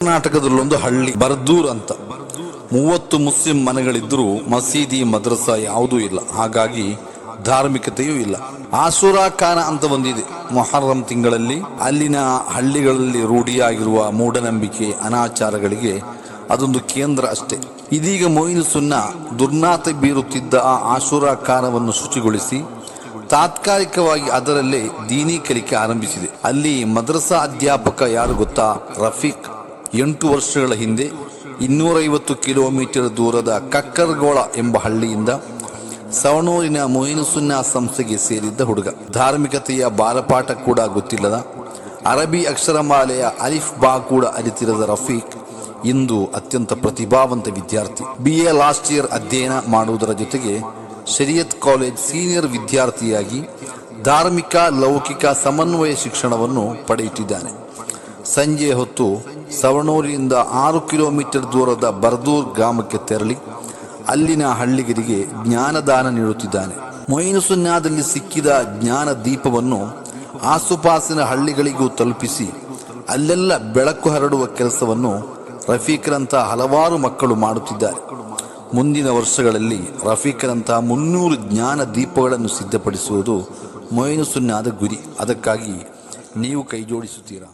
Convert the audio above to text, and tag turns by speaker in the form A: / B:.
A: ಕರ್ನಾಟಕದಲ್ಲೊಂದು ಹಳ್ಳಿ ಬರ್ದೂರ್ ಅಂತ 30 ಮುಸ್ಲಿಂ ಮನೆಗಳಿದ್ದರೂ ಮಸೀದಿ ಮದ್ರಸಾ ಯಾವುದೂ ಇಲ್ಲ. ಹಾಗಾಗಿ ಧಾರ್ಮಿಕತೆಯೂ ಇಲ್ಲ. ಆಶುರಾ ಖಾನ ಅಂತ ಒಂದಿದೆ. ಮೊಹರ್ರಂ ತಿಂಗಳಲ್ಲಿ ಅಲ್ಲಿನ ಹಳ್ಳಿಗಳಲ್ಲಿ ರೂಢಿಯಾಗಿರುವ ಮೂಢನಂಬಿಕೆ ಅನಾಚಾರಗಳಿಗೆ ಅದೊಂದು ಕೇಂದ್ರ ಅಷ್ಟೇ. ಇದೀಗ ಮೊಯಿನ್ ಸುನ್ನಾ ದುರ್ನಾತ ಬೀರುತ್ತಿದ್ದ ಆ ಆಶುರಾ ಖಾನವನ್ನು ಶುಚಿಗೊಳಿಸಿ ತಾತ್ಕಾಲಿಕವಾಗಿ ಅದರಲ್ಲೇ ದೀನಿ ಕಲಿಕೆ ಆರಂಭಿಸಿದೆ. ಅಲ್ಲಿ ಮದ್ರಸಾ ಅಧ್ಯಾಪಕ ಯಾರು ಗೊತ್ತಾ? ರಫೀಕ್. 8 ವರ್ಷಗಳ ಹಿಂದೆ 250 ಕಿಲೋಮೀಟರ್ ದೂರದ ಕಕ್ಕರ್ಗೋಳ ಎಂಬ ಹಳ್ಳಿಯಿಂದ ಸವಣೂರಿನ ಮೊಯಿನ್ ಸುನ್ನಾ ಸಂಸ್ಥೆಗೆ ಸೇರಿದ್ದ ಹುಡುಗ. ಧಾರ್ಮಿಕತೆಯ ಬಾಲಪಾಠ ಕೂಡ ಗೊತ್ತಿಲ್ಲದ, ಅರಬಿ ಅಕ್ಷರಮಾಲೆಯ ಅಲಿಫ್ ಬಾ ಕೂಡ ಅರಿತಿರದ ರಫೀಕ್ ಇಂದು ಅತ್ಯಂತ ಪ್ರತಿಭಾವಂತ ವಿದ್ಯಾರ್ಥಿ. BA ಲಾಸ್ಟ್ ಇಯರ್ ಅಧ್ಯಯನ ಮಾಡುವುದರ ಜೊತೆಗೆ ಶರಿಯತ್ ಕಾಲೇಜ್ ಸೀನಿಯರ್ ವಿದ್ಯಾರ್ಥಿಯಾಗಿ ಧಾರ್ಮಿಕ ಲೌಕಿಕ ಸಮನ್ವಯ ಶಿಕ್ಷಣವನ್ನು ಪಡೆಯುತ್ತಿದ್ದಾನೆ. ಸಂಜೆ ಹೊತ್ತು ಸವಣೂರಿನಿಂದ 6 ಕಿಲೋಮೀಟರ್ ದೂರದ ಬರ್ದೂರ್ ಗ್ರಾಮಕ್ಕೆ ತೆರಳಿ ಅಲ್ಲಿನ ಹಳ್ಳಿಗರಿಗೆ ಜ್ಞಾನದಾನ ನೀಡುತ್ತಿದ್ದಾನೆ. ಮೊಯಿನ್ ಸುನ್ನಾದಲ್ಲಿ ಸಿಕ್ಕಿದ ಜ್ಞಾನ ದೀಪವನ್ನು ಆಸುಪಾಸಿನ ಹಳ್ಳಿಗಳಿಗೂ ತಲುಪಿಸಿ ಅಲ್ಲೆಲ್ಲ ಬೆಳಕು ಹರಡುವ ಕೆಲಸವನ್ನು ರಫೀಕರಂತಹ ಹಲವಾರು ಮಕ್ಕಳು ಮಾಡುತ್ತಿದ್ದಾರೆ. ಮುಂದಿನ ವರ್ಷಗಳಲ್ಲಿ ರಫೀಕರಂತಹ 300 ಜ್ಞಾನ ದೀಪಗಳನ್ನು ಸಿದ್ಧಪಡಿಸುವುದು ಮೊಯಿನ್ ಸುನ್ನಾದ ಗುರಿ. ಅದಕ್ಕಾಗಿ ನೀವು ಕೈ ಜೋಡಿಸುತ್ತೀರಾ?